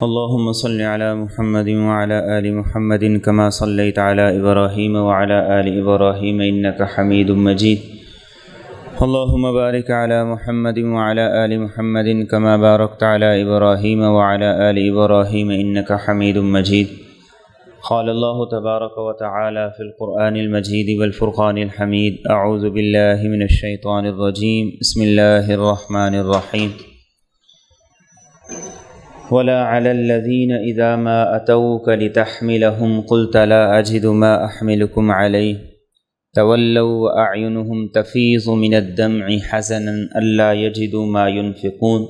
اللهم صل على محمد وعلى آل محمد كما صليت على إبراهيم وعلى آل إبراهيم إنك حميد مجيد. اللهم بارك على محمد وعلى آل محمد كما باركت على إبراهيم وعلى آل إبراهيم إنك حميد مجيد. قال الله تبارك وتعالى في القرآن المجيد والفرقان الحميد: أعوذ بالله من الشيطان الرجيم. بسم الله الرحمن الرحيم. ولا على الذين إذا ما أتوك لتحملهم قلت لا أجد ما أحملكم عليه تولوا وأعينهم تفيض من الدمع حزنا ألا يجدوا ما ينفقون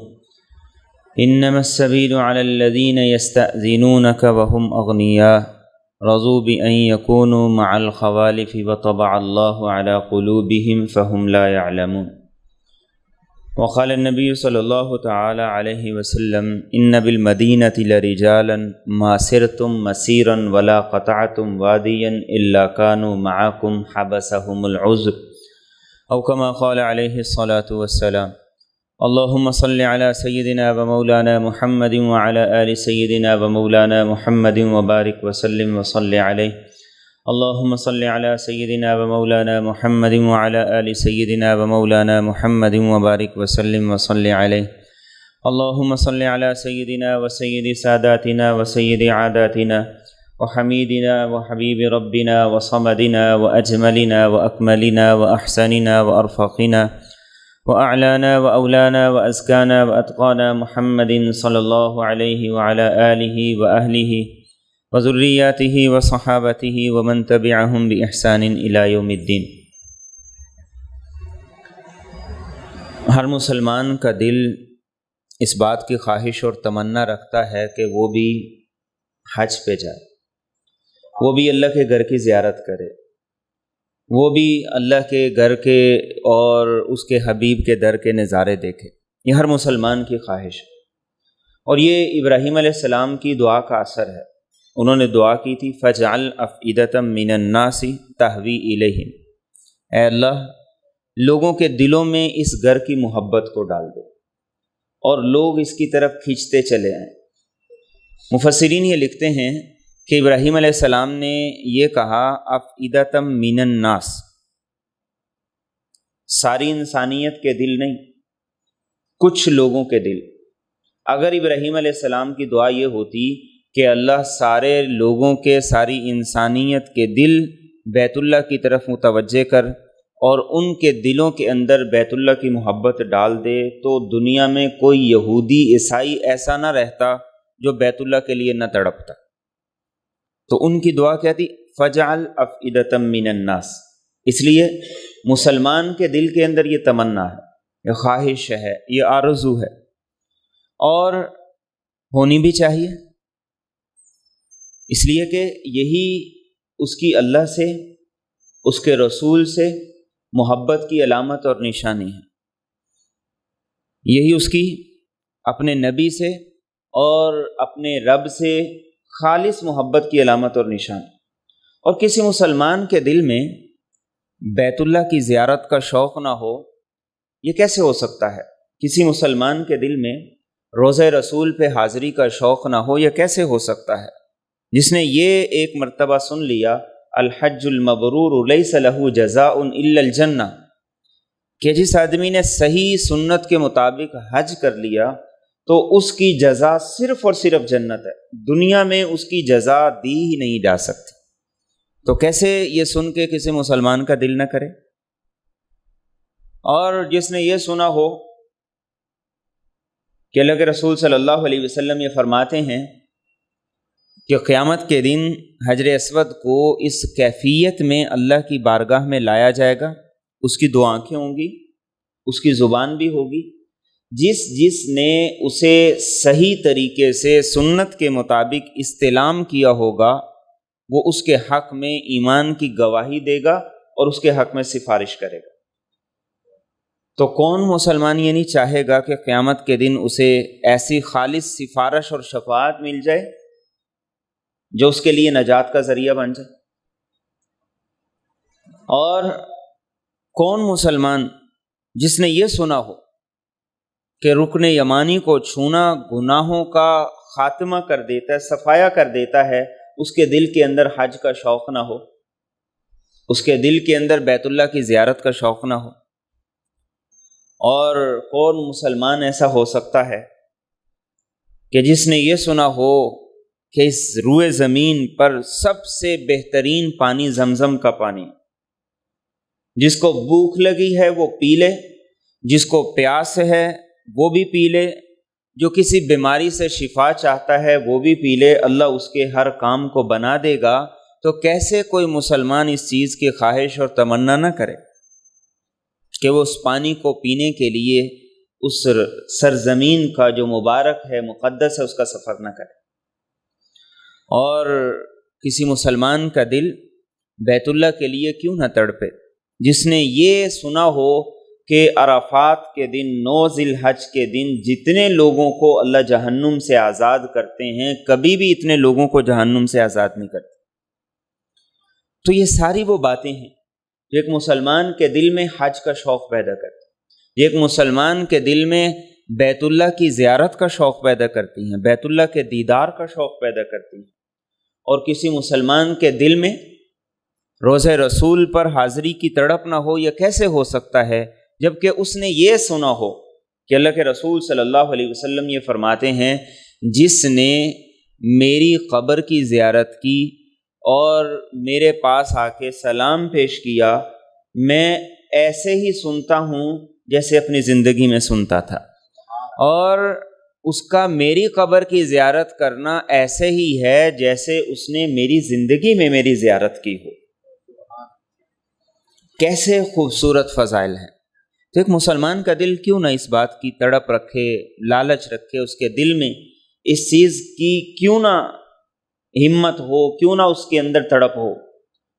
إنما السبيل على الذين يستأذنونك وهم أغنياء رضوا بأن يكونوا مع الخوالف وطبع الله على قلوبهم فهم لا يعلمون. وقال النبي صلی اللہ تعالی علیہ وسلم: ان بالمدینۃ لرجالا ما سرتم مسیرا ولا قطعتم وادیا الا كانوا معكم حبسهم العذر او كما قال علیہ الصلاة والسلام. اللهم صل على سيدنا ومولانا محمد وعلى آل سيدنا ومولانا محمد وبارك وسلم وصل عليه. اللهم صل على سيدنا ومولانا محمد وعلى آل سيدنا ومولانا محمد وبارك وسلم وصل عليه. اللهم صل على سيدنا وسيد ساداتنا وسيد عاداتنا وحميدنا وحبيب ربنا وصمدنا وأجملنا وأكملنا وأحسننا وأرفقنا وأعلانا وأولانا وأزكانا وأتقانا محمد صلى الله عليه وعلى آله وأهله وذریاتہ وصحابتہ ومن تبعہم بإحسان الی یوم الدین. ہر مسلمان کا دل اس بات کی خواہش اور تمنا رکھتا ہے کہ وہ بھی حج پہ جائے، وہ بھی اللہ کے گھر کی زیارت کرے، وہ بھی اللہ کے گھر کے اور اس کے حبیب کے در کے نظارے دیکھے. یہ ہر مسلمان کی خواہش ہے، اور یہ ابراہیم علیہ السلام کی دعا کا اثر ہے. انہوں نے دعا کی تھی: فَاجْعَلْ أَفْئِدَةً مِّنَ النَّاسِ تَهْوِي إِلَيْهِمْ، اے اللہ لوگوں کے دلوں میں اس گھر کی محبت کو ڈال دو اور لوگ اس کی طرف کھینچتے چلے آئیں. مفسرین یہ لکھتے ہیں کہ ابراہیم علیہ السلام نے یہ کہا أَفْئِدَةً مِّنَ النَّاسِ، ساری انسانیت کے دل نہیں، کچھ لوگوں کے دل. اگر ابراہیم علیہ السلام کی دعا یہ ہوتی کہ اللہ سارے لوگوں کے، ساری انسانیت کے دل بیت اللہ کی طرف متوجہ کر اور ان کے دلوں کے اندر بیت اللہ کی محبت ڈال دے، تو دنیا میں کوئی یہودی عیسائی ایسا نہ رہتا جو بیت اللہ کے لیے نہ تڑپتا. تو ان کی دعا کیا تھی؟ فَاجْعَلْ أَفْئِدَةً مِّنَ النَّاسِ. اس لیے مسلمان کے دل کے اندر یہ تمنا ہے، یہ خواہش ہے، یہ آرزو ہے، اور ہونی بھی چاہیے، اس لیے کہ یہی اس کی اللہ سے، اس کے رسول سے محبت کی علامت اور نشانی ہے. یہی اس کی اپنے نبی سے اور اپنے رب سے خالص محبت کی علامت اور نشانی. اور کسی مسلمان کے دل میں بیت اللہ کی زیارت کا شوق نہ ہو، یہ کیسے ہو سکتا ہے؟ کسی مسلمان کے دل میں روضہ رسول پہ حاضری کا شوق نہ ہو، یہ کیسے ہو سکتا ہے؟ جس نے یہ ایک مرتبہ سن لیا: الحج المبرور لیس لہ جزاء الا الجنہ، کہ جس آدمی نے صحیح سنت کے مطابق حج کر لیا تو اس کی جزا صرف اور صرف جنت ہے، دنیا میں اس کی جزا دی ہی نہیں جا سکتی. تو کیسے یہ سن کے کسی مسلمان کا دل نہ کرے؟ اور جس نے یہ سنا ہو کہ اللہ کے رسول صلی اللہ علیہ وسلم یہ فرماتے ہیں کہ قیامت کے دن حجر اسود کو اس کیفیت میں اللہ کی بارگاہ میں لایا جائے گا، اس کی دو آنکھیں ہوں گی، اس کی زبان بھی ہوگی، جس نے اسے صحیح طریقے سے سنت کے مطابق استلام کیا ہوگا وہ اس کے حق میں ایمان کی گواہی دے گا اور اس کے حق میں سفارش کرے گا. تو کون مسلمان یہ نہیں چاہے گا کہ قیامت کے دن اسے ایسی خالص سفارش اور شفاعت مل جائے جو اس کے لیے نجات کا ذریعہ بن جائے؟ اور کون مسلمان جس نے یہ سنا ہو کہ رکن یمانی کو چھونا گناہوں کا خاتمہ کر دیتا ہے، صفایا کر دیتا ہے، اس کے دل کے اندر حج کا شوق نہ ہو، اس کے دل کے اندر بیت اللہ کی زیارت کا شوق نہ ہو۔ اور کون مسلمان ایسا ہو سکتا ہے کہ جس نے یہ سنا ہو کہ اس روئے زمین پر سب سے بہترین پانی زمزم کا پانی، جس کو بھوک لگی ہے وہ پی لے، جس کو پیاس ہے وہ بھی پی لے، جو کسی بیماری سے شفا چاہتا ہے وہ بھی پی لے، اللہ اس کے ہر کام کو بنا دے گا۔ تو کیسے کوئی مسلمان اس چیز کی خواہش اور تمنا نہ کرے کہ وہ اس پانی کو پینے کے لیے اس سرزمین کا جو مبارک ہے، مقدس ہے، اس کا سفر نہ کرے؟ اور کسی مسلمان کا دل بیت اللہ کے لیے کیوں نہ تڑپے، جس نے یہ سنا ہو کہ عرفات کے دن، 9 ذی الحج کے دن جتنے لوگوں کو اللہ جہنم سے آزاد کرتے ہیں، کبھی بھی اتنے لوگوں کو جہنم سے آزاد نہیں کرتے۔ تو یہ ساری وہ باتیں ہیں جو ایک مسلمان کے دل میں حج کا شوق پیدا کرتی ہیں، ایک مسلمان کے دل میں بیت اللہ کی زیارت کا شوق پیدا کرتی ہیں، بیت اللہ کے دیدار کا شوق پیدا کرتی ہیں۔ اور کسی مسلمان کے دل میں روضہ رسول پر حاضری کی تڑپ نہ ہو، یہ کیسے ہو سکتا ہے جبکہ اس نے یہ سنا ہو کہ اللہ کے رسول صلی اللہ علیہ وسلم یہ فرماتے ہیں، جس نے میری قبر کی زیارت کی اور میرے پاس آ کے سلام پیش کیا، میں ایسے ہی سنتا ہوں جیسے اپنی زندگی میں سنتا تھا، اور اس کا میری قبر کی زیارت کرنا ایسے ہی ہے جیسے اس نے میری زندگی میں میری زیارت کی ہو۔ کیسے خوبصورت فضائل ہیں۔ تو ایک مسلمان کا دل کیوں نہ اس بات کی تڑپ رکھے، لالچ رکھے، اس کے دل میں اس چیز کی کیوں نہ ہمت ہو، کیوں نہ اس کے اندر تڑپ ہو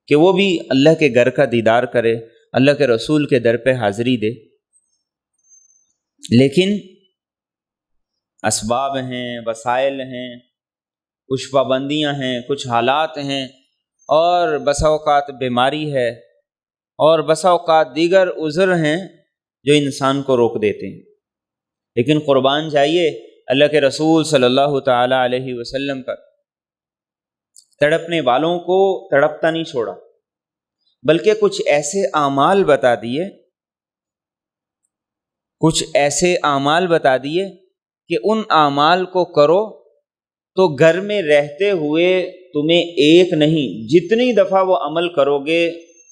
کہ وہ بھی اللہ کے گھر کا دیدار کرے، اللہ کے رسول کے در پہ حاضری دے۔ لیکن اسباب ہیں، وسائل ہیں، کچھ پابندیاں ہیں، کچھ حالات ہیں، اور بسا اوقات بیماری ہے، اور بسا اوقات دیگر عذر ہیں جو انسان کو روک دیتے ہیں۔ لیکن قربان جائیے اللہ کے رسول صلی اللہ تعالی علیہ وسلم پر تڑپنے والوں کو تڑپتا نہیں چھوڑا، بلکہ کچھ ایسے اعمال بتا دیے، کچھ ایسے اعمال بتا دیے کہ ان اعمال کو کرو تو گھر میں رہتے ہوئے تمہیں ایک نہیں، جتنی دفعہ وہ عمل کرو گے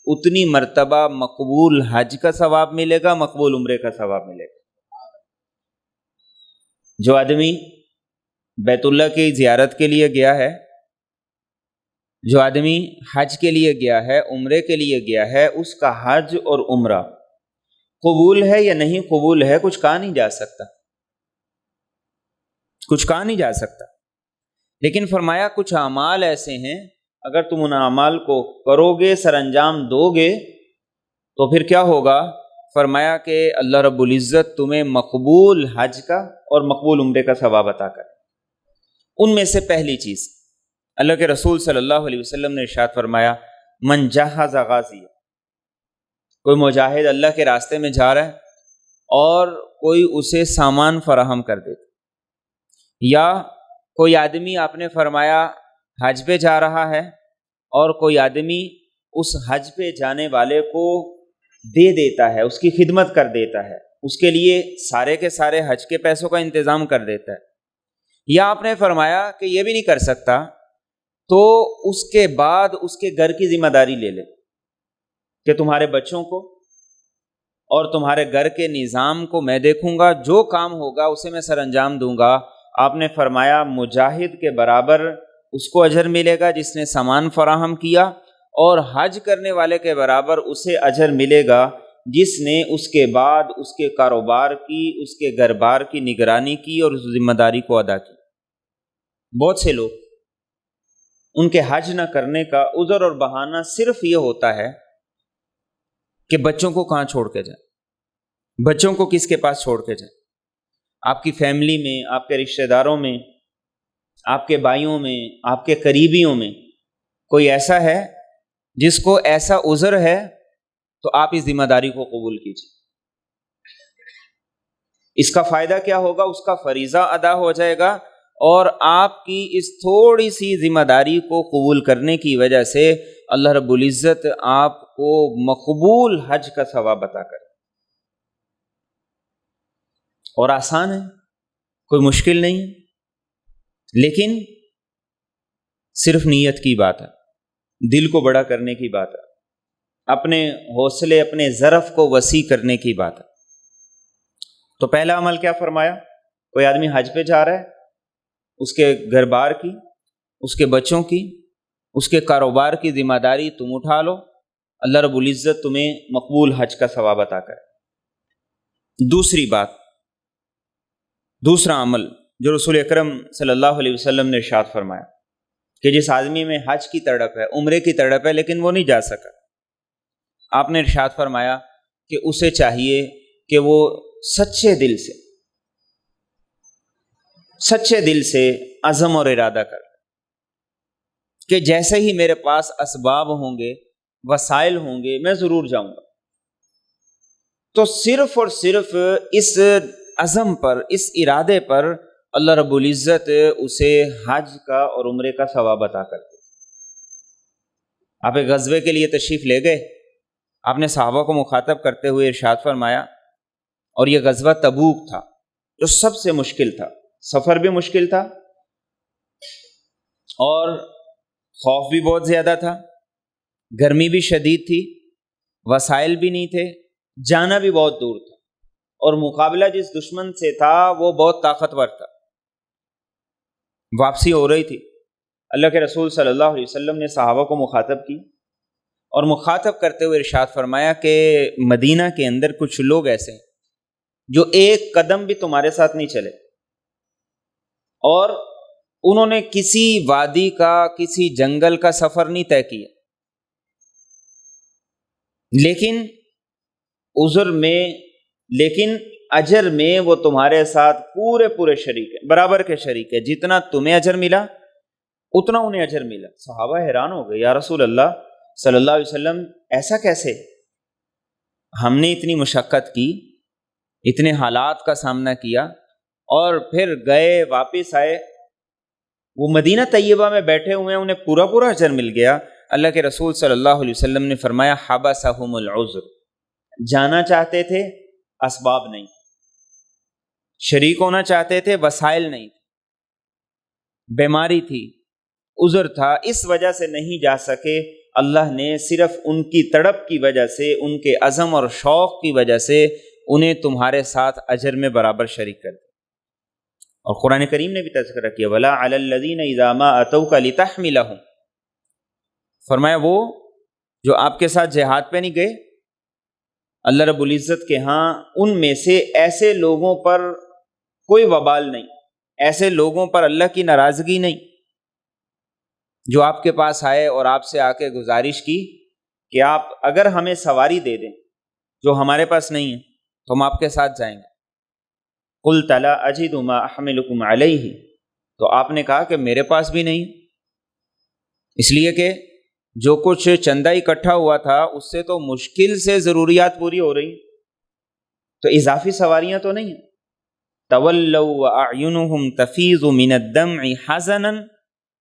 اتنی مرتبہ مقبول حج کا ثواب ملے گا، مقبول عمرے کا ثواب ملے گا۔ جو آدمی بیت اللہ کی زیارت کے لیے گیا ہے، جو آدمی حج کے لیے گیا ہے، عمرے کے لیے گیا ہے، اس کا حج اور عمرہ قبول ہے یا نہیں قبول ہے کچھ کہا نہیں جا سکتا، کچھ کہا نہیں جا سکتا۔ لیکن فرمایا کچھ اعمال ایسے ہیں اگر تم ان اعمال کو کرو گے، سر انجام دو گے، تو پھر کیا ہوگا؟ فرمایا کہ اللہ رب العزت تمہیں مقبول حج کا اور مقبول عمرے کا ثواب عطا کرے۔ ان میں سے پہلی چیز اللہ کے رسول صلی اللہ علیہ وسلم نے ارشاد فرمایا، من جہز غازی، کوئی مجاہد اللہ کے راستے میں جا رہا ہے اور کوئی اسے سامان فراہم کر دیتا، یا کوئی آدمی آپ نے فرمایا حج پہ جا رہا ہے اور کوئی آدمی اس حج پہ جانے والے کو دے دیتا ہے، اس کی خدمت کر دیتا ہے، اس کے لیے سارے کے سارے حج کے پیسوں کا انتظام کر دیتا ہے، یا آپ نے فرمایا کہ یہ بھی نہیں کر سکتا تو اس کے بعد اس کے گھر کی ذمہ داری لے لے کہ تمہارے بچوں کو اور تمہارے گھر کے نظام کو میں دیکھوں گا، جو کام ہوگا اسے میں سر انجام دوں گا۔ آپ نے فرمایا مجاہد کے برابر اس کو اجر ملے گا جس نے سامان فراہم کیا، اور حج کرنے والے کے برابر اسے اجر ملے گا جس نے اس کے بعد اس کے کاروبار کی، اس کے گھر بار کی نگرانی کی اور اس ذمہ داری کو ادا کی۔ بہت سے لوگ ان کے حج نہ کرنے کا عذر اور بہانہ صرف یہ ہوتا ہے کہ بچوں کو کہاں چھوڑ کے جائیں، بچوں کو کس کے پاس چھوڑ کے جائیں۔ آپ کی فیملی میں، آپ کے رشتہ داروں میں، آپ کے بھائیوں میں، آپ کے قریبیوں میں کوئی ایسا ہے جس کو ایسا عذر ہے تو آپ اس ذمہ داری کو قبول کیجیے۔ اس کا فائدہ کیا ہوگا؟ اس کا فریضہ ادا ہو جائے گا اور آپ کی اس تھوڑی سی ذمہ داری کو قبول کرنے کی وجہ سے اللہ رب العزت آپ کو مقبول حج کا ثواب عطا کرے۔ اور آسان ہے، کوئی مشکل نہیں ہے، لیکن صرف نیت کی بات ہے، دل کو بڑا کرنے کی بات ہے، اپنے حوصلے اپنے ظرف کو وسیع کرنے کی بات ہے۔ تو پہلا عمل کیا فرمایا؟ کوئی آدمی حج پہ جا رہا ہے، اس کے گھر بار کی، اس کے بچوں کی، اس کے کاروبار کی ذمہ داری تم اٹھا لو، اللہ رب العزت تمہیں مقبول حج کا ثواب عطا کرے۔ دوسری بات، دوسرا عمل جو رسول اکرم صلی اللہ علیہ وسلم نے ارشاد فرمایا کہ جس آدمی میں حج کی تڑپ ہے، عمرے کی تڑپ ہے، لیکن وہ نہیں جا سکا، آپ نے ارشاد فرمایا کہ اسے چاہیے کہ وہ سچے دل سے عزم اور ارادہ کر کہ جیسے ہی میرے پاس اسباب ہوں گے، وسائل ہوں گے، میں ضرور جاؤں گا۔ تو صرف اور صرف اس عزم پر، اس ارادے پر اللہ رب العزت اسے حج کا اور عمرے کا ثواب عطا کرتے۔ آپ ایک غزوے کے لیے تشریف لے گئے، آپ نے صحابہ کو مخاطب کرتے ہوئے ارشاد فرمایا، اور یہ غزوہ تبوک تھا جو سب سے مشکل تھا، سفر بھی مشکل تھا اور خوف بھی بہت زیادہ تھا، گرمی بھی شدید تھی، وسائل بھی نہیں تھے، جانا بھی بہت دور تھا، اور مقابلہ جس دشمن سے تھا وہ بہت طاقتور تھا۔ واپسی ہو رہی تھی، اللہ کے رسول صلی اللہ علیہ وسلم نے صحابہ کو مخاطب کی اور مخاطب کرتے ہوئے ارشاد فرمایا کہ مدینہ کے اندر کچھ لوگ ایسے ہیں جو ایک قدم بھی تمہارے ساتھ نہیں چلے، اور انہوں نے کسی وادی کا، کسی جنگل کا سفر نہیں طے کیا، لیکن اجر میں وہ تمہارے ساتھ پورے شریک ہیں، برابر کے شریک ہے، جتنا تمہیں اجر ملا اتنا انہیں اجر ملا۔ صحابہ حیران ہو گئے، یا رسول اللہ صلی اللہ علیہ وسلم ایسا کیسے؟ ہم نے اتنی مشقت کی، اتنے حالات کا سامنا کیا، اور پھر گئے، واپس آئے، وہ مدینہ طیبہ میں بیٹھے ہوئے ہیں، انہیں پورا اجر مل گیا۔ اللہ کے رسول صلی اللہ علیہ وسلم نے فرمایا حبسہم العذر، جانا چاہتے تھے، اسباب نہیں، شریک ہونا چاہتے تھے، وسائل نہیں، بیماری تھی، عذر تھا، اس وجہ سے نہیں جا سکے۔ اللہ نے صرف ان کی تڑپ کی وجہ سے، ان کے عزم اور شوق کی وجہ سے انہیں تمہارے ساتھ اجر میں برابر شریک کر دیا۔ اور قرآن کریم نے بھی تذکرہ کیا وَلَا عَلَى الَّذِينَ إِذَا مَا أَتَوْكَ لِتَحْمِلَهُمْ، فرمایا وہ جو آپ کے ساتھ جہاد پہ نہیں گئے، اللہ رب العزت کے ہاں ان میں سے ایسے لوگوں پر کوئی وبال نہیں، ایسے لوگوں پر اللہ کی ناراضگی نہیں جو آپ کے پاس آئے اور آپ سے آ کے گزارش کی کہ آپ اگر ہمیں سواری دے دیں جو ہمارے پاس نہیں ہے تو ہم آپ کے ساتھ جائیں گے۔ قُلْتَ لَا أَجِدُ مَا أَحْمِلُكُمْ عَلَيْهِ، تو آپ نے کہا کہ میرے پاس بھی نہیں، اس لیے کہ جو کچھ چندہ اکٹھا ہوا تھا اس سے تو مشکل سے ضروریات پوری ہو رہی، تو اضافی سواریاں تو نہیں ہیں۔ تَوَلَّوْا وَأَعْيُنُهُمْ تَفِيضُ مِنَ الدَّمْعِ حَزَنًا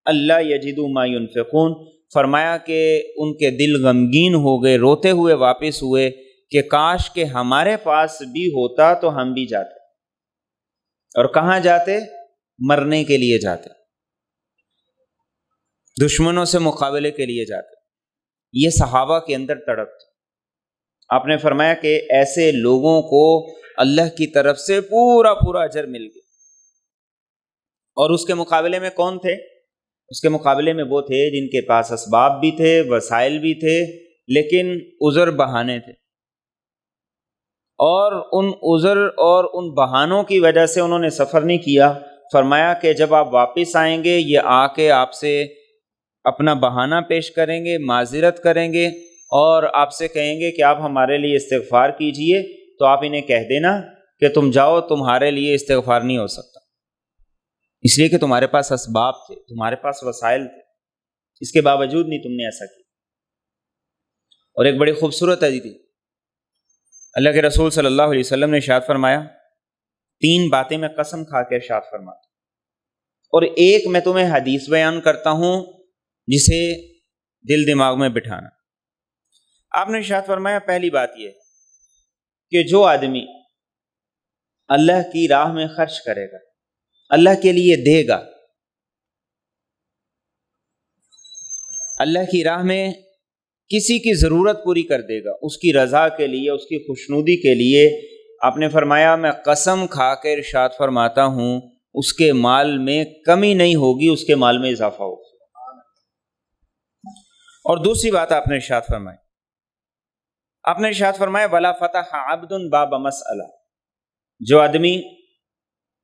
أَلَّا يَجِدُوا مَا يُنْفِقُونَ، فرمایا کہ ان کے دل غمگین ہو گئے، روتے ہوئے واپس ہوئے کہ کاش کہ ہمارے پاس بھی ہوتا تو ہم بھی جاتے، اور کہاں جاتے؟ مرنے کے لیے جاتے، دشمنوں سے مقابلے کے لیے جاتے۔ یہ صحابہ کے اندر تڑپ تھی۔ آپ نے فرمایا کہ ایسے لوگوں کو اللہ کی طرف سے پورا اجر مل گیا۔ اور اس کے مقابلے میں کون تھے؟ اس کے مقابلے میں وہ تھے جن کے پاس اسباب بھی تھے، وسائل بھی تھے، لیکن عذر بہانے تھے، اور ان عذر اور ان بہانوں کی وجہ سے انہوں نے سفر نہیں کیا۔ فرمایا کہ جب آپ واپس آئیں گے، یہ آ کے آپ سے اپنا بہانہ پیش کریں گے، معذرت کریں گے، اور آپ سے کہیں گے کہ آپ ہمارے لیے استغفار کیجئے، تو آپ انہیں کہہ دینا کہ تم جاؤ، تمہارے لیے استغفار نہیں ہو سکتا، اس لیے کہ تمہارے پاس اسباب تھے، تمہارے پاس وسائل تھے، اس کے باوجود نہیں تم نے ایسا کیا۔ اور ایک بڑی خوبصورت حدیث تھی، اللہ کے رسول صلی اللہ علیہ وسلم نے ارشاد فرمایا، 3 باتیں میں قسم کھا کے ارشاد فرماتا، اور ایک میں تمہیں حدیث بیان کرتا ہوں جسے دل دماغ میں بٹھانا۔ آپ نے ارشاد فرمایا پہلی بات یہ کہ جو آدمی اللہ کی راہ میں خرچ کرے گا، اللہ کے لیے دے گا، اللہ کی راہ میں کسی کی ضرورت پوری کر دے گا، اس کی رضا کے لیے، اس کی خوشنودی کے لیے، آپ نے فرمایا میں قسم کھا کے ارشاد فرماتا ہوں اس کے مال میں کمی نہیں ہوگی، اس کے مال میں اضافہ ہوگا۔ اور دوسری بات آپ نے ارشاد فرمائی، آپ نے ارشاد فرمایا وَلَا فَتَحَ عَبْدٌ بَابَ مَسْأَلَةٍ، جو آدمی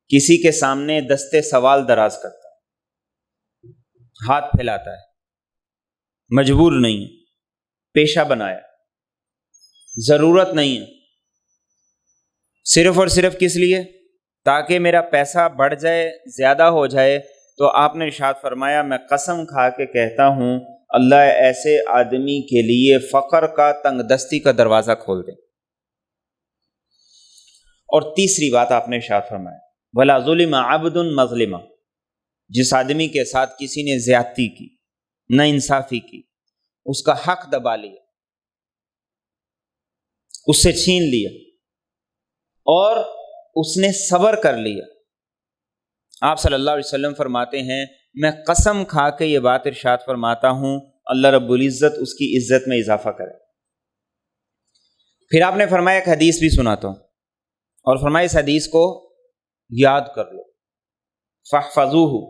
کسی کے سامنے دستے سوال دراز کرتا ہے، ہاتھ پھیلاتا ہے، مجبور نہیں، پیشہ بنایا، ضرورت نہیں ہے، صرف اور صرف کس لیے؟ تاکہ میرا پیسہ بڑھ جائے، زیادہ ہو جائے، تو آپ نے ارشاد فرمایا میں قسم کھا کے کہتا ہوں اللہ ایسے آدمی کے لیے فقر کا، تنگ دستی کا دروازہ کھول دے۔ اور تیسری بات آپ نے ارشاد فرمایا وَلَا ظُلِمَ عَبْدٌ مَظْلِمًا، جس آدمی کے ساتھ کسی نے زیادتی کی، نا انصافی کی، اس کا حق دبا لیا، اس سے چھین لیا اور اس نے صبر کر لیا، آپ صلی اللہ علیہ وسلم فرماتے ہیں میں قسم کھا کے یہ بات ارشاد فرماتا ہوں اللہ رب العزت اس کی عزت میں اضافہ کرے۔ پھر آپ نے فرمایا ایک حدیث بھی سناتا ہوں، اور فرمایا اس حدیث کو یاد کر لو، فاحفظوہ۔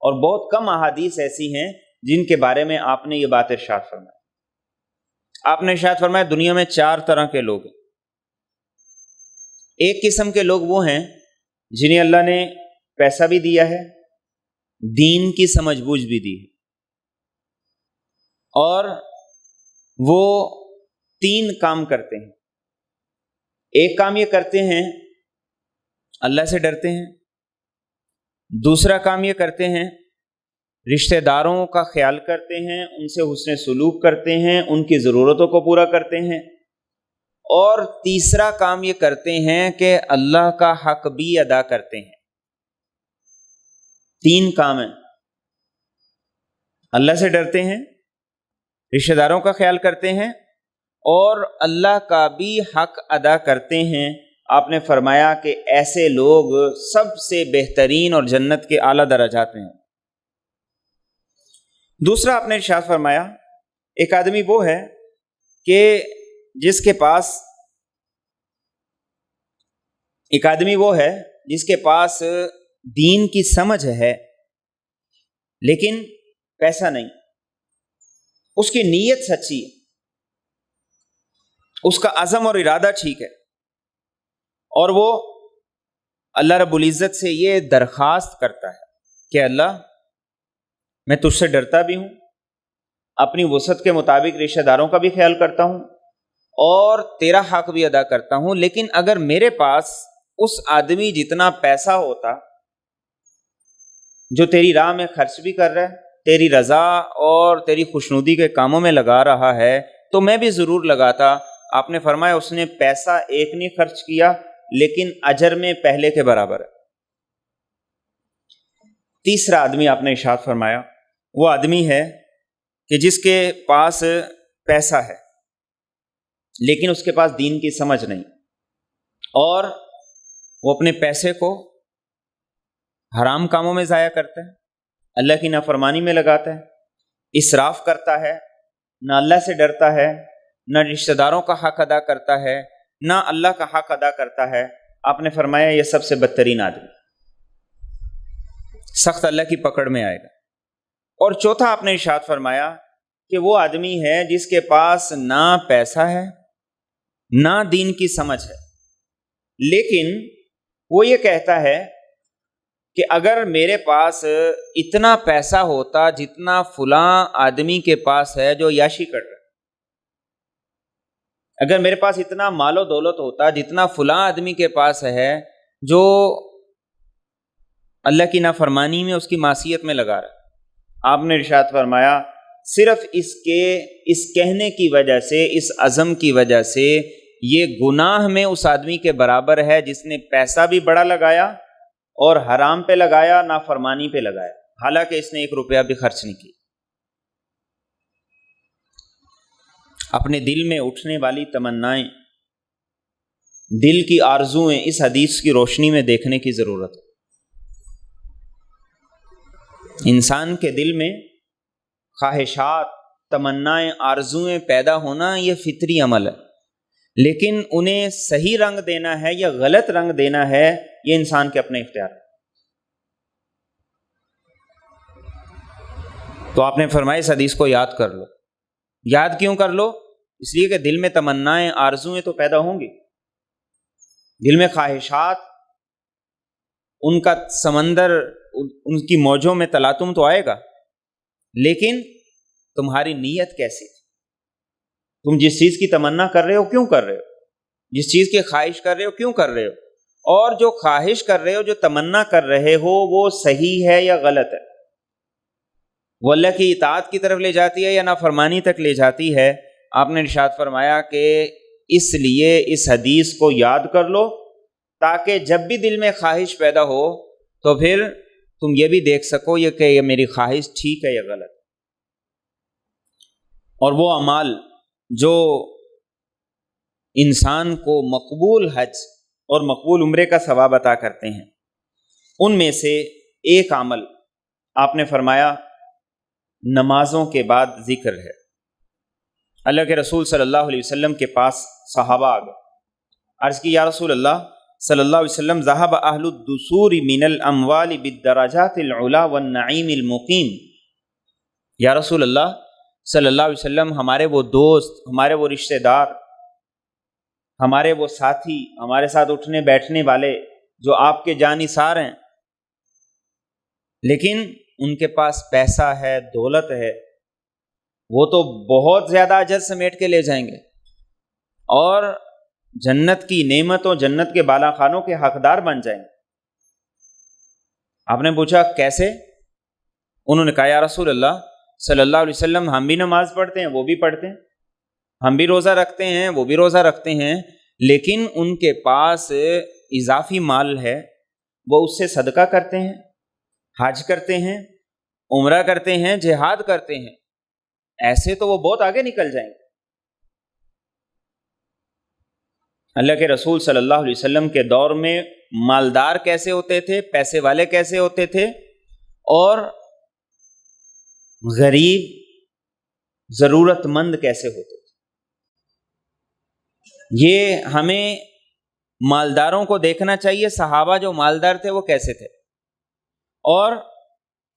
اور بہت کم احادیث ایسی ہیں جن کے بارے میں آپ نے یہ بات ارشاد فرمایا۔ آپ نے ارشاد فرمایا دنیا میں 4 طرح کے لوگ ہیں۔ ایک قسم کے لوگ وہ ہیں جنہیں اللہ نے پیسہ بھی دیا ہے، دین کی سمجھ بوجھ بھی دی ہے، اور وہ 3 کام کرتے ہیں۔ ایک کام یہ کرتے ہیں اللہ سے ڈرتے ہیں، دوسرا کام یہ کرتے ہیں رشتہ داروں کا خیال کرتے ہیں، ان سے حسن سلوک کرتے ہیں، ان کی ضرورتوں کو پورا کرتے ہیں، اور تیسرا کام یہ کرتے ہیں کہ اللہ کا حق بھی ادا کرتے ہیں۔ 3 کام ہیں، اللہ سے ڈرتے ہیں، رشتہ داروں کا خیال کرتے ہیں، اور اللہ کا بھی حق ادا کرتے ہیں۔ آپ نے فرمایا کہ ایسے لوگ سب سے بہترین اور جنت کے اعلیٰ درجات میں ہیں۔ دوسرا آپ نے ارشاد فرمایا ایک آدمی وہ ہے کہ جس کے پاس دین کی سمجھ ہے لیکن پیسہ نہیں، اس کی نیت سچی ہے، اس کا عزم اور ارادہ ٹھیک ہے، اور وہ اللہ رب العزت سے یہ درخواست کرتا ہے کہ اللہ میں تجھ سے ڈرتا بھی ہوں، اپنی وسعت کے مطابق رشتہ داروں کا بھی خیال کرتا ہوں اور تیرا حق بھی ادا کرتا ہوں، لیکن اگر میرے پاس اس آدمی جتنا پیسہ ہوتا جو تیری راہ میں خرچ بھی کر رہا ہے، تیری رضا اور تیری خوشنودی کے کاموں میں لگا رہا ہے، تو میں بھی ضرور لگاتا۔ آپ نے فرمایا اس نے پیسہ ایک نہیں خرچ کیا لیکن اجر میں پہلے کے برابر ہے۔ تیسرا آدمی آپ نے ارشاد فرمایا وہ آدمی ہے کہ جس کے پاس پیسہ ہے لیکن اس کے پاس دین کی سمجھ نہیں، اور وہ اپنے پیسے کو حرام کاموں میں ضائع کرتا ہے، اللہ کی نافرمانی میں لگاتا ہے، اسراف کرتا ہے، نہ اللہ سے ڈرتا ہے، نہ رشتہ داروں کا حق ادا کرتا ہے، نہ اللہ کا حق ادا کرتا ہے۔ آپ نے فرمایا یہ سب سے بدترین آدمی سخت اللہ کی پکڑ میں آئے گا۔ اور چوتھا آپ نے ارشاد فرمایا کہ وہ آدمی ہے جس کے پاس نہ پیسہ ہے نہ دین کی سمجھ ہے، لیکن وہ یہ کہتا ہے کہ اگر میرے پاس اتنا پیسہ ہوتا جتنا فلاں آدمی کے پاس ہے جو عیاشی کر رہا ہے، اگر میرے پاس اتنا مال و دولت ہوتا جتنا فلاں آدمی کے پاس ہے جو اللہ کی نافرمانی میں، اس کی معصیت میں لگا رہا ہے، آپ نے ارشاد فرمایا صرف اس کہنے کی وجہ سے، اس عزم کی وجہ سے یہ گناہ میں اس آدمی کے برابر ہے جس نے پیسہ بھی بڑا لگایا اور حرام پہ لگایا، نافرمانی پہ لگایا، حالانکہ اس نے 1 روپیہ بھی خرچ نہیں کیا۔ اپنے دل میں اٹھنے والی تمنائیں، دل کی آرزوئیں اس حدیث کی روشنی میں دیکھنے کی ضرورت ہے۔ انسان کے دل میں خواہشات، تمنائیں، آرزوئیں پیدا ہونا یہ فطری عمل ہے، لیکن انہیں صحیح رنگ دینا ہے یا غلط رنگ دینا ہے یہ انسان کے اپنے اختیار ہے۔ تو آپ نے فرمایا اس حدیث کو یاد کر لو۔ یاد کیوں کر لو؟ اس لیے کہ دل میں تمنائیں، آرزوئیں تو پیدا ہوں گی، دل میں خواہشات، ان کا سمندر، ان کی موجوں میں تلاطم تو آئے گا، لیکن تمہاری نیت کیسی تھی؟ تم جس چیز کی تمنا کر رہے ہو کیوں کر رہے ہو؟ جس چیز کی خواہش کر رہے ہو کیوں کر رہے ہو؟ اور جو خواہش کر رہے ہو، جو تمنا کر رہے ہو، وہ صحیح ہے یا غلط ہے؟ وہ اللہ کی اطاعت کی طرف لے جاتی ہے یا نافرمانی تک لے جاتی ہے؟ آپ نے ارشاد فرمایا کہ اس لیے اس حدیث کو یاد کر لو، تاکہ جب بھی دل میں خواہش پیدا ہو تو پھر تم یہ بھی دیکھ سکو کہ یہ میری خواہش ٹھیک ہے یا غلط۔ اور وہ اعمال جو انسان کو مقبول حج اور مقبول عمرے کا ثواب عطا کرتے ہیں، ان میں سے ایک عمل آپ نے فرمایا نمازوں کے بعد ذکر ہے۔ اللہ کے رسول صلی اللہ علیہ وسلم کے پاس صحابہ آ گئے، عرض کی یا رسول اللہ صلی اللہ علیہ وسلم، ذهب اہل الدثور من الاموال بالدرجات العلا والنعیم المقیم۔ یا رسول اللہ صلی اللہ علیہ وسلم، ہمارے وہ دوست، ہمارے وہ رشتہ دار، ہمارے وہ ساتھی، ہمارے ساتھ اٹھنے بیٹھنے والے جو آپ کے جانثار ہیں، لیکن ان کے پاس پیسہ ہے، دولت ہے، وہ تو بہت زیادہ اجر سمیٹ کے لے جائیں گے اور جنت کی نعمتوں، جنت کے بالا خانوں کے حقدار بن جائیں گے۔ آپ نے پوچھا کیسے؟ انہوں نے کہا یا رسول اللہ صلی اللہ علیہ وسلم، ہم بھی نماز پڑھتے ہیں، وہ بھی پڑھتے ہیں، ہم بھی روزہ رکھتے ہیں، وہ بھی روزہ رکھتے ہیں، لیکن ان کے پاس اضافی مال ہے، وہ اس سے صدقہ کرتے ہیں، حج کرتے ہیں، عمرہ کرتے ہیں، جہاد کرتے ہیں، ایسے تو وہ بہت آگے نکل جائیں گے۔ اللہ کے رسول صلی اللہ علیہ وسلم کے دور میں مالدار کیسے ہوتے تھے، پیسے والے کیسے ہوتے تھے، اور غریب ضرورت مند کیسے ہوتے تھے، یہ ہمیں مالداروں کو دیکھنا چاہیے۔ صحابہ جو مالدار تھے وہ کیسے تھے، اور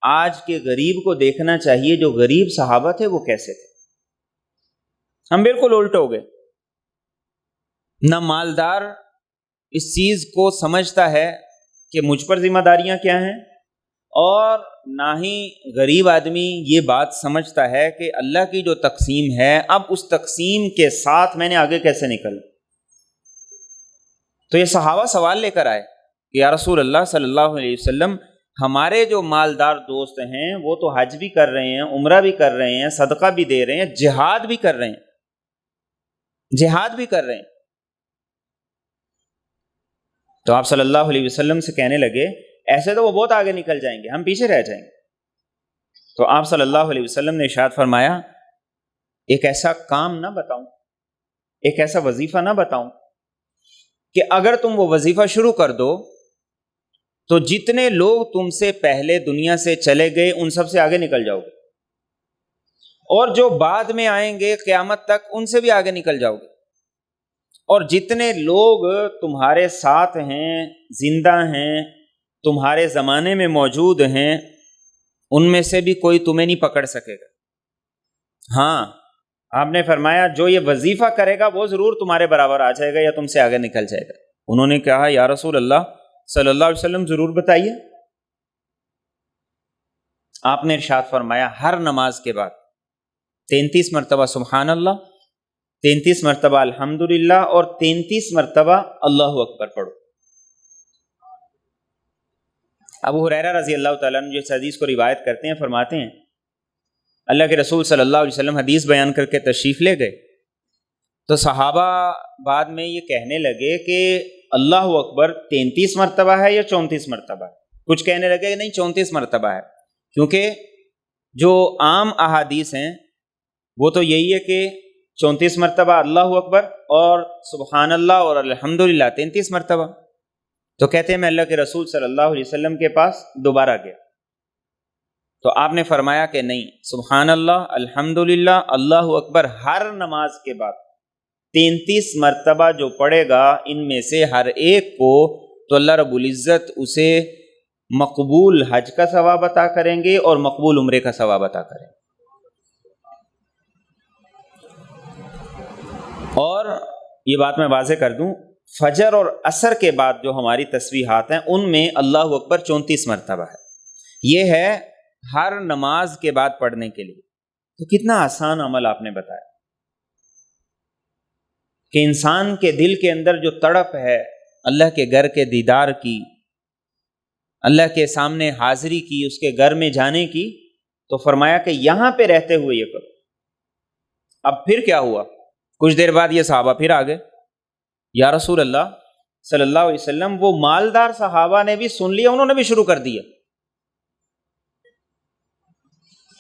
آج کے غریب کو دیکھنا چاہیے جو غریب صحابہ تھے وہ کیسے تھے۔ ہم بالکل الٹ ہو گئے۔ نہ مالدار اس چیز کو سمجھتا ہے کہ مجھ پر ذمہ داریاں کیا ہیں، اور نہ ہی غریب آدمی یہ بات سمجھتا ہے کہ اللہ کی جو تقسیم ہے، اب اس تقسیم کے ساتھ میں نے آگے کیسے نکل۔ تو یہ صحابہ سوال لے کر آئے کہ یا رسول اللہ صلی اللہ علیہ وسلم، ہمارے جو مالدار دوست ہیں وہ تو حج بھی کر رہے ہیں، عمرہ بھی کر رہے ہیں، صدقہ بھی دے رہے ہیں، جہاد بھی کر رہے ہیں، جہاد بھی کر رہے ہیں۔ تو آپ صلی اللہ علیہ وسلم سے کہنے لگے ایسے تو وہ بہت آگے نکل جائیں گے، ہم پیچھے رہ جائیں گے۔ تو آپ صلی اللہ علیہ وسلم نے ارشاد فرمایا ایک ایسا کام نہ بتاؤں، ایک ایسا وظیفہ نہ بتاؤں کہ اگر تم وہ وظیفہ شروع کر دو تو جتنے لوگ تم سے پہلے دنیا سے چلے گئے ان سب سے آگے نکل جاؤ گے، اور جو بعد میں آئیں گے قیامت تک ان سے بھی آگے نکل جاؤ گے، اور جتنے لوگ تمہارے ساتھ ہیں، زندہ ہیں، تمہارے زمانے میں موجود ہیں، ان میں سے بھی کوئی تمہیں نہیں پکڑ سکے گا۔ ہاں، آپ نے فرمایا جو یہ وظیفہ کرے گا وہ ضرور تمہارے برابر آ جائے گا یا تم سے آگے نکل جائے گا۔ انہوں نے کہا یا رسول اللہ صلی اللہ علیہ وسلم ضرور بتائیے۔ آپ نے ارشاد فرمایا ہر نماز کے بعد 33 مرتبہ سبحان اللہ، 33 مرتبہ الحمدللہ، اور 33 مرتبہ اللہ اکبر پڑھو۔ ابو ہریرہ رضی اللہ تعالیٰ عنہ جو اس حدیث کو روایت کرتے ہیں فرماتے ہیں اللہ کے رسول صلی اللہ علیہ وسلم حدیث بیان کر کے تشریف لے گئے تو صحابہ بعد میں یہ کہنے لگے کہ اللہ اکبر 33 مرتبہ ہے یا 34 مرتبہ ہے؟ کچھ کہنے لگے کہ نہیں 34 مرتبہ ہے، کیونکہ جو عام احادیث ہیں وہ تو یہی ہے کہ 34 مرتبہ اللہ اکبر اور سبحان اللہ اور الحمدللہ 33 مرتبہ. تو کہتے ہیں میں اللہ کے رسول صلی اللہ علیہ وسلم کے پاس دوبارہ گیا تو آپ نے فرمایا کہ نہیں، سبحان اللہ، الحمدللہ، اللہ اکبر ہر نماز کے بعد 33 مرتبہ جو پڑھے گا ان میں سے ہر ایک کو تو اللہ رب العزت اسے مقبول حج کا ثواب عطا کریں گے اور مقبول عمرے کا ثواب عطا کریں گے. اور یہ بات میں واضح کر دوں، فجر اور عصر کے بعد جو ہماری تسبیحات ہیں ان میں اللہ اکبر 34 مرتبہ ہے. یہ ہے ہر نماز کے بعد پڑھنے کے لیے. تو کتنا آسان عمل آپ نے بتایا کہ انسان کے دل کے اندر جو تڑپ ہے اللہ کے گھر کے دیدار کی، اللہ کے سامنے حاضری کی، اس کے گھر میں جانے کی، تو فرمایا کہ یہاں پہ رہتے ہوئے یہ کرو. اب پھر کیا ہوا؟ کچھ دیر بعد یہ صحابہ پھر آ گئے، یا رسول اللہ صلی اللہ علیہ وسلم، وہ مالدار صحابہ نے بھی سن لیا، انہوں نے بھی شروع کر دیا.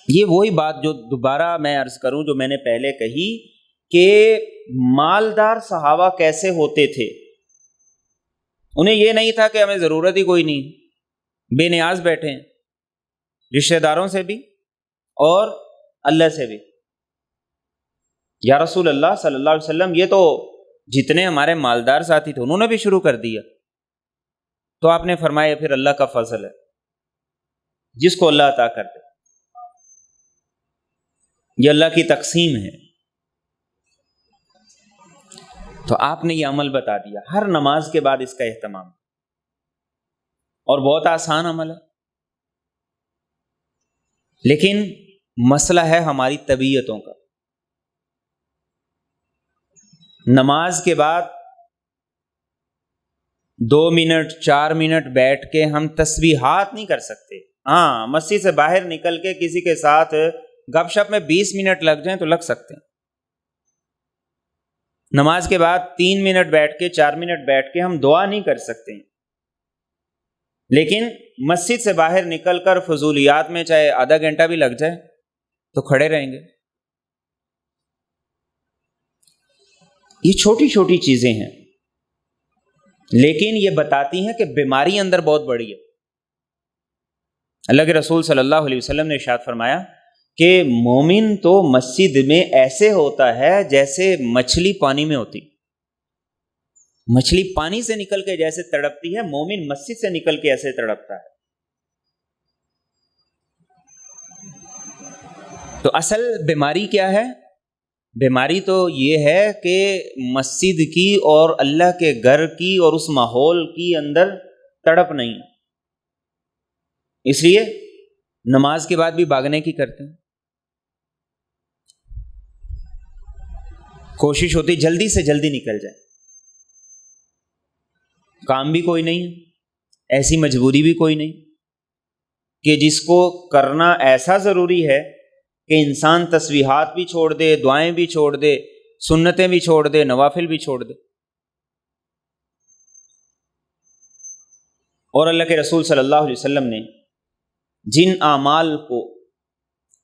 یہ وہی بات جو دوبارہ میں عرض کروں جو میں نے پہلے کہی کہ مالدار صحابہ کیسے ہوتے تھے. انہیں یہ نہیں تھا کہ ہمیں ضرورت ہی کوئی نہیں، بے نیاز بیٹھے ہیں، رشتہ داروں سے بھی اور اللہ سے بھی. یا رسول اللہ صلی اللہ علیہ وسلم، یہ تو جتنے ہمارے مالدار ساتھی تھے انہوں نے بھی شروع کر دیا. تو آپ نے فرمایا پھر اللہ کا فضل ہے، جس کو اللہ عطا کر دے، یہ اللہ کی تقسیم ہے. تو آپ نے یہ عمل بتا دیا، ہر نماز کے بعد اس کا اہتمام، اور بہت آسان عمل ہے. لیکن مسئلہ ہے ہماری طبیعتوں کا. نماز کے بعد 2 منٹ 4 منٹ بیٹھ کے ہم تسبیحات نہیں کر سکتے. ہاں، مسجد سے باہر نکل کے کسی کے ساتھ گپ شپ میں 20 منٹ لگ جائیں تو لگ سکتے ہیں. نماز کے بعد 3 منٹ بیٹھ کے 4 منٹ بیٹھ کے ہم دعا نہیں کر سکتے ہیں. لیکن مسجد سے باہر نکل کر فضولیات میں چاہے آدھا گھنٹہ بھی لگ جائے تو کھڑے رہیں گے. یہ چھوٹی چھوٹی چیزیں ہیں لیکن یہ بتاتی ہیں کہ بیماری اندر بہت بڑی ہے. اللہ کے رسول صلی اللہ علیہ وسلم نے ارشاد فرمایا کہ مومن تو مسجد میں ایسے ہوتا ہے جیسے مچھلی پانی میں ہوتی. مچھلی پانی سے نکل کے جیسے تڑپتی ہے، مومن مسجد سے نکل کے ایسے تڑپتا ہے. تو اصل بیماری کیا ہے؟ بیماری تو یہ ہے کہ مسجد کی اور اللہ کے گھر کی اور اس ماحول کی اندر تڑپ نہیں. اس لیے نماز کے بعد بھی بھاگنے کی کرتے ہیں. کوشش ہوتی جلدی سے جلدی نکل جائے. کام بھی کوئی نہیں ہے، ایسی مجبوری بھی کوئی نہیں کہ جس کو کرنا ایسا ضروری ہے کہ انسان تسبیحات بھی چھوڑ دے، دعائیں بھی چھوڑ دے، سنتیں بھی چھوڑ دے، نوافل بھی چھوڑ دے. اور اللہ کے رسول صلی اللہ علیہ وسلم نے جن اعمال کو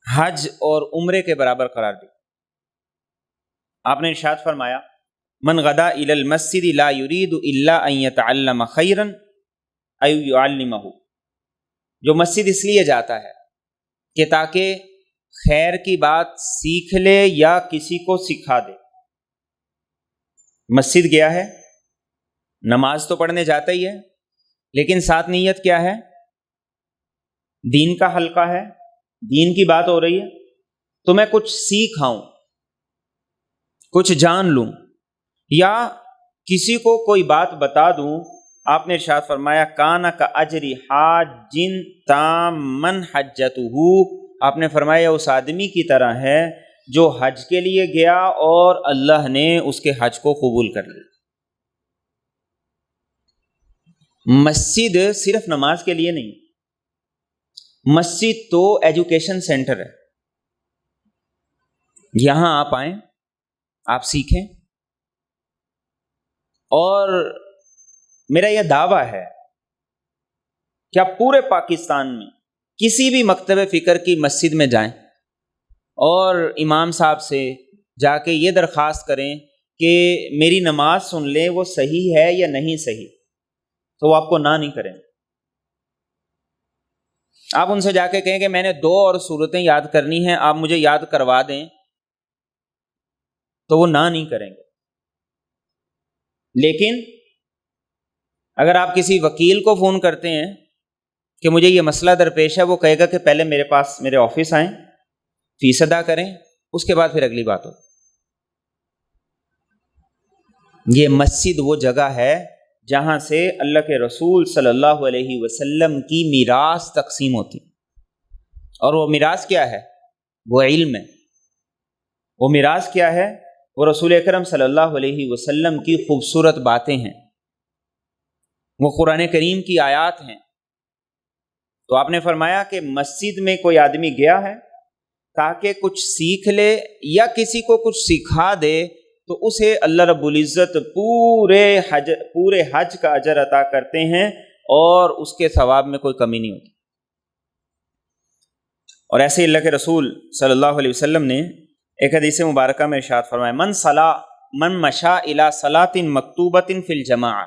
حج اور عمرے کے برابر قرار دی، آپ نے ارشاد فرمایا من غدا الی المسجد لا یرید الا ان یتعلم خیرا او یعلمہ. جو مسجد اس لیے جاتا ہے کہ تاکہ خیر کی بات سیکھ لے یا کسی کو سکھا دے. مسجد گیا ہے، نماز تو پڑھنے جاتا ہی ہے، لیکن ساتھ نیت کیا ہے؟ دین کا حلقہ ہے، دین کی بات ہو رہی ہے تو میں کچھ سیکھ آؤں، کچھ جان لوں، یا کسی کو کوئی بات بتا دوں. آپ نے ارشاد فرمایا کانا کا اجری حاج تامن حجتہ. آپ نے فرمایا اس آدمی کی طرح ہے جو حج کے لیے گیا اور اللہ نے اس کے حج کو قبول کر لیا. مسجد صرف نماز کے لیے نہیں، مسجد تو ایجوکیشن سینٹر ہے. یہاں آپ آئیں، آپ سیکھیں، اور میرا یہ دعویٰ ہے کہ آپ پورے پاکستان میں کسی بھی مکتب فکر کی مسجد میں جائیں اور امام صاحب سے جا کے یہ درخواست کریں کہ میری نماز سن لیں وہ صحیح ہے یا نہیں صحیح، تو وہ آپ کو نہ نہیں کریں۔ آپ ان سے جا کے کہیں کہ میں نے 2 اور صورتیں یاد کرنی ہیں، آپ مجھے یاد کروا دیں، تو وہ نہ نہیں کریں گے۔ لیکن اگر آپ کسی وکیل کو فون کرتے ہیں کہ مجھے یہ مسئلہ درپیش ہے، وہ کہے گا کہ پہلے میرے پاس میرے آفس آئیں، فیس ادا کریں، اس کے بعد پھر اگلی بات ہو۔ یہ مسجد وہ جگہ ہے جہاں سے اللہ کے رسول صلی اللہ علیہ وسلم کی میراث تقسیم ہوتی، اور وہ میراث کیا ہے؟ وہ علم ہے۔ وہ میراث کیا ہے؟ وہ رسول اکرم صلی اللہ علیہ وسلم کی خوبصورت باتیں ہیں، وہ قرآن کریم کی آیات ہیں۔ تو آپ نے فرمایا کہ مسجد میں کوئی آدمی گیا ہے تاکہ کچھ سیکھ لے یا کسی کو کچھ سکھا دے، تو اسے اللہ رب العزت پورے حج کا اجر عطا کرتے ہیں اور اس کے ثواب میں کوئی کمی نہیں ہوتی۔ اور ایسے اللہ کے رسول صلی اللہ علیہ وسلم نے ایک حدیث مبارکہ میں ارشاد فرمایا، من مشا الی صلاۃ مکتوبۃ فی الجماعہ،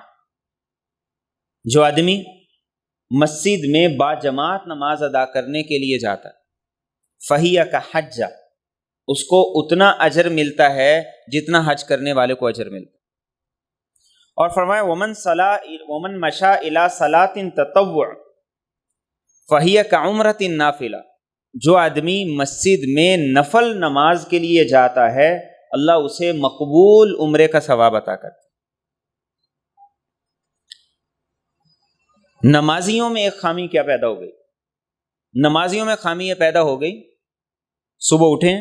جو آدمی مسجد میں باجماعت نماز ادا کرنے کے لیے جاتا ہے، فہی کحجہ، اس کو اتنا اجر ملتا ہے جتنا حج کرنے والے کو اجر ملتا ہے۔ اور فرمایا ومن مشا الی صلاۃ تطوع فہی کعمرۃ نافلہ، جو آدمی مسجد میں نفل نماز کے لیے جاتا ہے اللہ اسے مقبول عمرے کا ثواب عطا کرتا ہے۔ نمازیوں میں ایک خامی کیا پیدا ہو گئی؟ نمازیوں میں خامی یہ پیدا ہو گئی، صبح اٹھیں،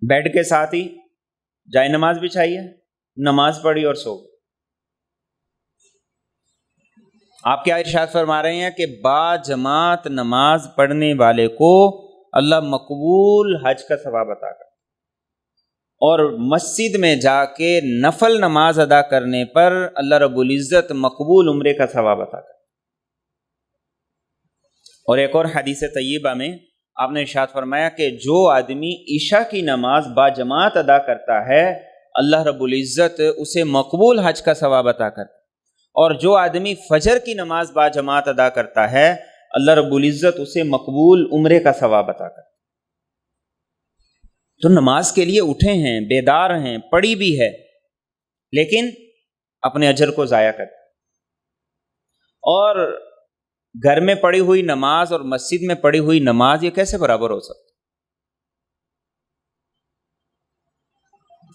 بیڈ کے ساتھ ہی جائے نماز بچھائی ہے، نماز پڑھی اور سو گئے۔ آپ کیا ارشاد فرما رہے ہیں کہ با جماعت نماز پڑھنے والے کو اللہ مقبول حج کا ثواب عطا کرتا، اور مسجد میں جا کے نفل نماز ادا کرنے پر اللہ رب العزت مقبول عمرے کا ثواب عطا کرتا۔ اور ایک اور حدیث طیبہ میں آپ نے ارشاد فرمایا کہ جو آدمی عشاء کی نماز با جماعت ادا کرتا ہے اللہ رب العزت اسے مقبول حج کا ثواب عطا کرتا، اور جو آدمی فجر کی نماز با جماعت ادا کرتا ہے اللہ رب العزت اسے مقبول عمرے کا ثواب عطا کرتا۔ تو نماز کے لیے اٹھے ہیں، بیدار ہیں، پڑھی بھی ہے، لیکن اپنے اجر کو ضائع کرتے۔ اور گھر میں پڑھی ہوئی نماز اور مسجد میں پڑھی ہوئی نماز یہ کیسے برابر ہو سکتی؟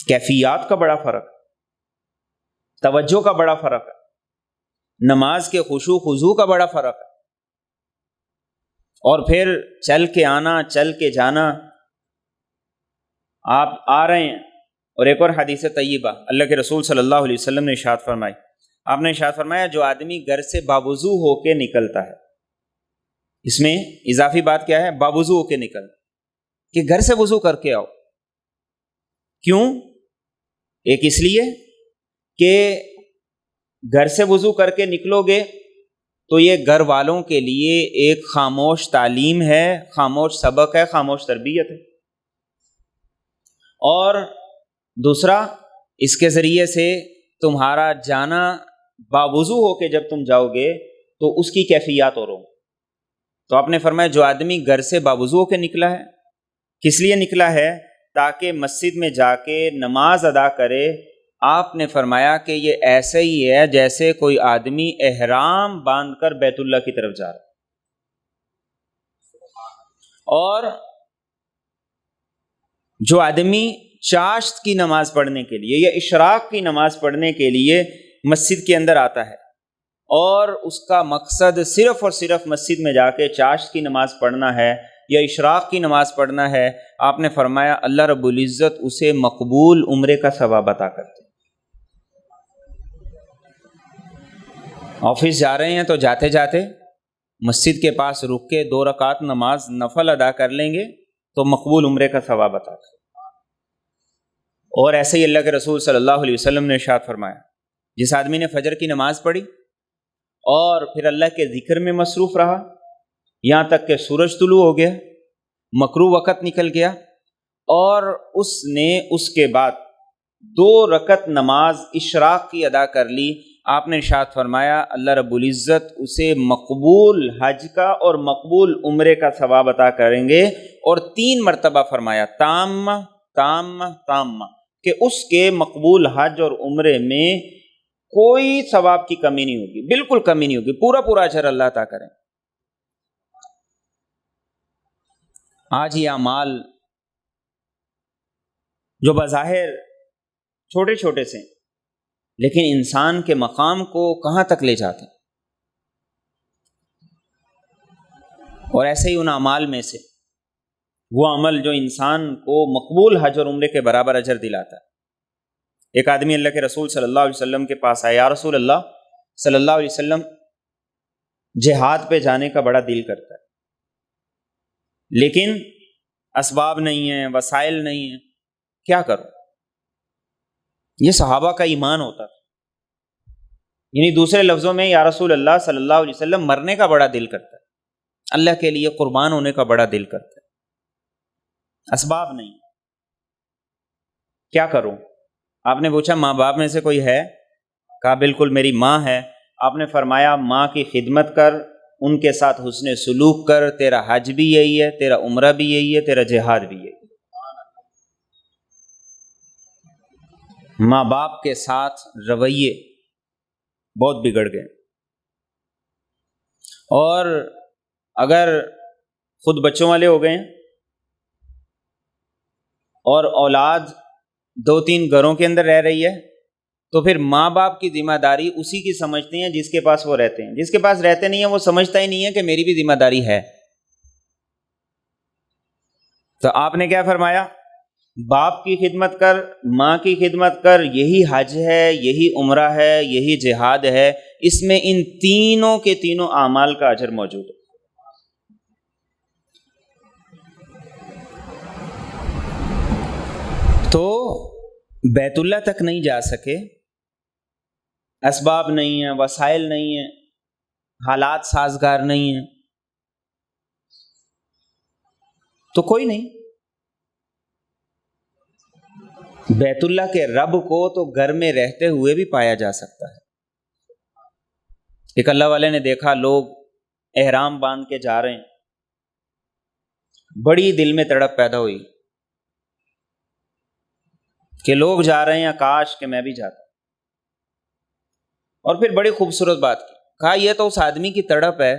کیفیات کا بڑا فرق ہے، توجہ کا بڑا فرق ہے، نماز کے خشوع خضوع کا بڑا فرق ہے، اور پھر چل کے آنا، چل کے جانا۔ آپ آ رہے ہیں، اور ایک اور حدیث طیبہ اللہ کے رسول صلی اللہ علیہ وسلم نے ارشاد فرمائی، آپ نے ارشاد فرمایا جو آدمی گھر سے باوضو ہو کے نکلتا ہے، اس میں اضافی بات کیا ہے؟ باوضو ہو کے نکل، کہ گھر سے وضو کر کے آؤ۔ کیوں؟ ایک اس لیے کہ گھر سے وضو کر کے نکلو گے تو یہ گھر والوں کے لیے ایک خاموش تعلیم ہے، خاموش سبق ہے، خاموش تربیت ہے۔ اور دوسرا، اس کے ذریعے سے تمہارا جانا باوضو ہو کے جب تم جاؤ گے تو اس کی کیفیات اور ہوں۔ تو آپ نے فرمایا جو آدمی گھر سے باوضو ہو کے نکلا ہے، کس لیے نکلا ہے؟ تاکہ مسجد میں جا کے نماز ادا کرے۔ آپ نے فرمایا کہ یہ ایسے ہی ہے جیسے کوئی آدمی احرام باندھ کر بیت اللہ کی طرف جا رہا ہے۔ اور جو آدمی چاشت کی نماز پڑھنے کے لیے یا اشراق کی نماز پڑھنے کے لیے مسجد کے اندر آتا ہے اور اس کا مقصد صرف اور صرف مسجد میں جا کے چاشت کی نماز پڑھنا ہے یا اشراق کی نماز پڑھنا ہے، آپ نے فرمایا اللہ رب العزت اسے مقبول عمرے کا ثواب عطا کرتے۔ آفس جا رہے ہیں تو جاتے جاتے مسجد کے پاس رک کے 2 رکعت نماز نفل ادا کر لیں گے تو مقبول عمرے کا ثواب عطا کرتے۔ اور ایسے ہی اللہ کے رسول صلی اللہ علیہ وسلم نے ارشاد فرمایا جس آدمی نے فجر کی نماز پڑھی اور پھر اللہ کے ذکر میں مصروف رہا یہاں تک کہ سورج طلوع ہو گیا، مکروہ وقت نکل گیا، اور اس نے اس کے بعد 2 رکعت نماز اشراق کی ادا کر لی، آپ نے ارشاد فرمایا اللہ رب العزت اسے مقبول حج کا اور مقبول عمرے کا ثواب عطا کریں گے، اور 3 مرتبہ فرمایا تامہ تامہ تامہ، کہ اس کے مقبول حج اور عمرے میں کوئی ثواب کی کمی نہیں ہوگی، بالکل کمی نہیں ہوگی، پورا پورا اجر اللہ عطا کریں۔ آج یہ اعمال جو بظاہر چھوٹے چھوٹے سے لیکن انسان کے مقام کو کہاں تک لے جاتے ہیں، اور ایسے ہی ان اعمال میں سے وہ عمل جو انسان کو مقبول حج اور عمرے کے برابر اجر دلاتا ہے۔ ایک آدمی اللہ کے رسول صلی اللہ علیہ وسلم کے پاس آیا، یا رسول اللہ صلی اللہ علیہ وسلم جہاد پہ جانے کا بڑا دل کرتا ہے لیکن اسباب نہیں ہیں، وسائل نہیں ہیں، کیا کروں؟ یہ صحابہ کا ایمان ہوتا ہے، یعنی دوسرے لفظوں میں یا رسول اللہ صلی اللہ علیہ وسلم مرنے کا بڑا دل کرتا ہے، اللہ کے لیے قربان ہونے کا بڑا دل کرتا ہے، اسباب نہیں، کیا کروں؟ آپ نے پوچھا ماں باپ میں سے کوئی ہے؟ کہا بالکل میری ماں ہے۔ آپ نے فرمایا ماں کی خدمت کر، ان کے ساتھ حسن سلوک کر، تیرا حج بھی یہی ہے، تیرا عمرہ بھی یہی ہے، تیرا جہاد بھی یہی ہے۔ ماں باپ کے ساتھ رویے بہت بگڑ گئے، اور اگر خود بچوں والے ہو گئے ہیں اور اولاد 2-3 گھروں کے اندر رہ رہی ہے تو پھر ماں باپ کی ذمہ داری اسی کی سمجھتے ہیں جس کے پاس وہ رہتے ہیں، جس کے پاس رہتے نہیں ہیں وہ سمجھتا ہی نہیں ہے کہ میری بھی ذمہ داری ہے۔ تو آپ نے کیا فرمایا؟ باپ کی خدمت کر، ماں کی خدمت کر، یہی حج ہے، یہی عمرہ ہے، یہی جہاد ہے، اس میں ان تینوں کے تینوں اعمال کا اجر موجود ہے۔ تو بیت اللہ تک نہیں جا سکے، اسباب نہیں ہیں، وسائل نہیں ہیں، حالات سازگار نہیں ہیں، تو کوئی نہیں، بیت اللہ کے رب کو تو گھر میں رہتے ہوئے بھی پایا جا سکتا ہے۔ ایک اللہ والے نے دیکھا لوگ احرام باندھ کے جا رہے ہیں، بڑی دل میں تڑپ پیدا ہوئی کہ لوگ جا رہے ہیں، کاش کہ میں بھی جاتا، اور پھر بڑی خوبصورت بات کی، کہا یہ تو اس آدمی کی تڑپ ہے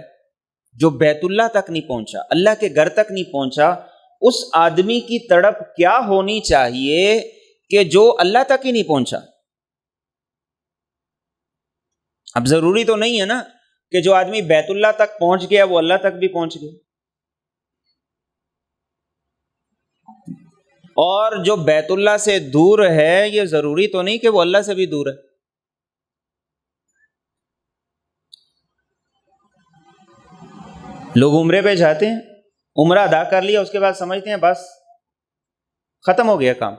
جو بیت اللہ تک نہیں پہنچا، اللہ کے گھر تک نہیں پہنچا، اس آدمی کی تڑپ کیا ہونی چاہیے کہ جو اللہ تک ہی نہیں پہنچا۔ اب ضروری تو نہیں ہے نا کہ جو آدمی بیت اللہ تک پہنچ گیا وہ اللہ تک بھی پہنچ گیا، اور جو بیت اللہ سے دور ہے یہ ضروری تو نہیں کہ وہ اللہ سے بھی دور ہے۔ لوگ عمرے پہ جاتے ہیں، عمرہ ادا کر لیا، اس کے بعد سمجھتے ہیں بس ختم ہو گیا کام،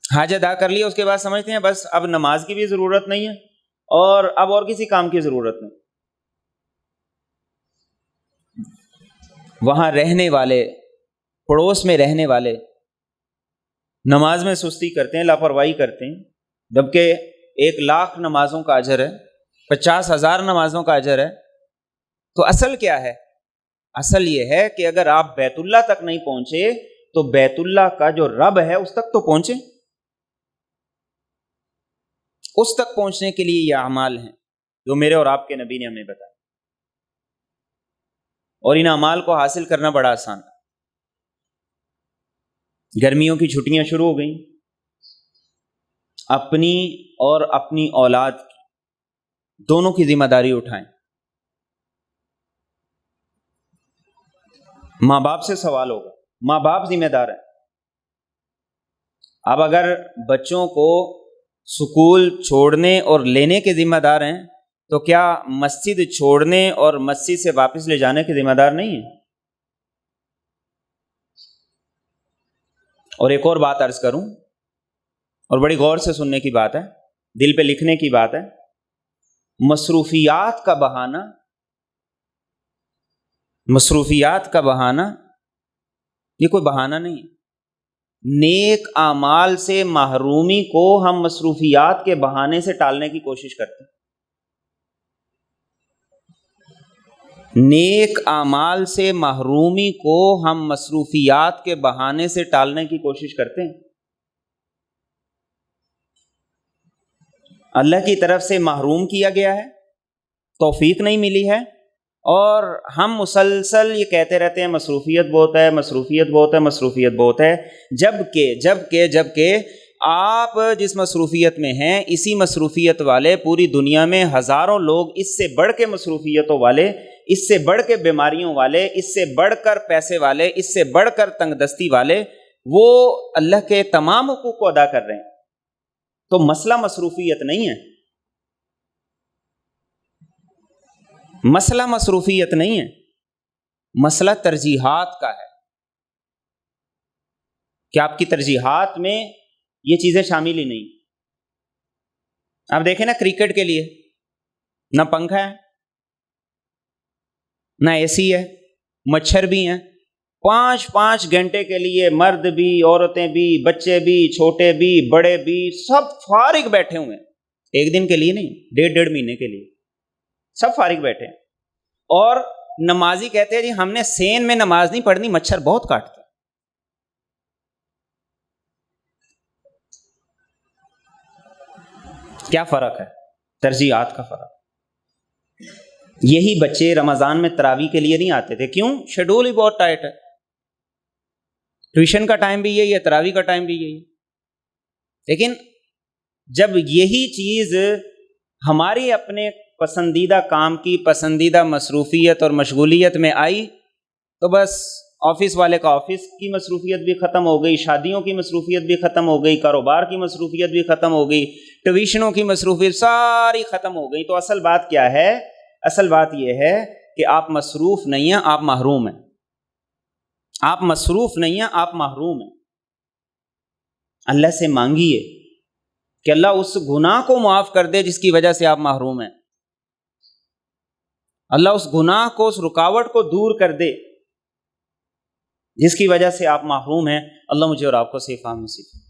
حج ادا کر لیا، اس کے بعد سمجھتے ہیں بس اب نماز کی بھی ضرورت نہیں ہے اور اب اور کسی کام کی ضرورت نہیں۔ وہاں رہنے والے، پڑوس میں رہنے والے نماز میں سستی کرتے ہیں، لاپرواہی کرتے ہیں، جبکہ 1,00,000 نمازوں کا اجر ہے، 50,000 نمازوں کا اجر ہے۔ تو اصل کیا ہے؟ اصل یہ ہے کہ اگر آپ بیت اللہ تک نہیں پہنچے تو بیت اللہ کا جو رب ہے اس تک تو پہنچے، اس تک پہنچنے کے لیے یہ اعمال ہیں جو میرے اور آپ کے نبی نے ہمیں بتایا، اور ان اعمال کو حاصل کرنا بڑا آسان ہے۔ گرمیوں کی چھٹیاں شروع ہو گئیں، اپنی اور اپنی اولاد کی دونوں کی ذمہ داری اٹھائیں۔ ماں باپ سے سوال ہوگا، ماں باپ ذمہ دار ہیں۔ اب اگر بچوں کو سکول چھوڑنے اور لینے کے ذمہ دار ہیں تو کیا مسجد چھوڑنے اور مسجد سے واپس لے جانے کے ذمہ دار نہیں ہیں؟ اور ایک اور بات عرض کروں، اور بڑی غور سے سننے کی بات ہے، دل پہ لکھنے کی بات ہے، مصروفیات کا بہانہ، مصروفیات کا بہانہ یہ کوئی بہانہ نہیں ہے۔ نیک اعمال سے محرومی کو ہم مصروفیات کے بہانے سے ٹالنے کی کوشش کرتے ہیں۔ نیک اعمال سے محرومی کو ہم مصروفیات کے بہانے سے ٹالنے کی کوشش کرتے ہیں۔ اللہ کی طرف سے محروم کیا گیا ہے، توفیق نہیں ملی ہے، اور ہم مسلسل یہ کہتے رہتے ہیں مصروفیت بہت ہے، مصروفیت بہت ہے، مصروفیت بہت ہے، جبکہ آپ جس مصروفیت میں ہیں اسی مصروفیت والے پوری دنیا میں ہزاروں لوگ اس سے بڑھ کے مصروفیتوں والے، اس سے بڑھ کے بیماریوں والے، اس سے بڑھ کر پیسے والے، اس سے بڑھ کر تنگ دستی والے، وہ اللہ کے تمام حقوق کو ادا کر رہے ہیں۔ تو مسئلہ مصروفیت نہیں ہے، مسئلہ مصروفیت نہیں ہے، مسئلہ ترجیحات کا ہے کہ آپ کی ترجیحات میں یہ چیزیں شامل ہی نہیں۔ آپ دیکھیں نا، کرکٹ کے لیے نہ پنکھا ہے، نہ اے سی ہے، مچھر بھی ہیں، 5 گھنٹے کے لیے مرد بھی، عورتیں بھی، بچے بھی، چھوٹے بھی، بڑے بھی، سب فارغ بیٹھے ہوئے ہیں۔ ایک دن کے لیے نہیں، 1.5 مہینے کے لیے سب فارغ بیٹھے ہیں، اور نمازی کہتے ہیں جی ہم نے سین میں نماز نہیں پڑھنی، مچھر بہت کاٹتے ہیں۔ کیا فرق ہے؟ ترجیحات کا فرق۔ یہی بچے رمضان میں تراویح کے لیے نہیں آتے تھے، کیوں؟ شیڈول ہی بہت ٹائٹ ہے، ٹیوشن کا ٹائم بھی یہی ہے، تراویح کا ٹائم بھی یہی ہے۔ لیکن جب یہی چیز ہماری اپنے پسندیدہ کام کی پسندیدہ مصروفیت اور مشغولیت میں آئی تو بس آفس والے کا آفس کی مصروفیت بھی ختم ہو گئی، شادیوں کی مصروفیت بھی ختم ہو گئی، کاروبار کی مصروفیت بھی ختم ہو گئی، ٹیوشنوں کی مصروفیت ساری ختم ہو گئی۔ تو اصل بات کیا ہے؟ اصل بات یہ ہے کہ آپ مصروف نہیں ہیں، آپ محروم ہیں۔ آپ مصروف نہیں ہیں، آپ محروم ہیں۔ اللہ سے مانگیے کہ اللہ اس گناہ کو معاف کر دے جس کی وجہ سے آپ محروم ہیں، اللہ اس گناہ کو، اس رکاوٹ کو دور کر دے جس کی وجہ سے آپ محروم ہیں۔ اللہ مجھے اور آپ کو صحیح فہم نصیب۔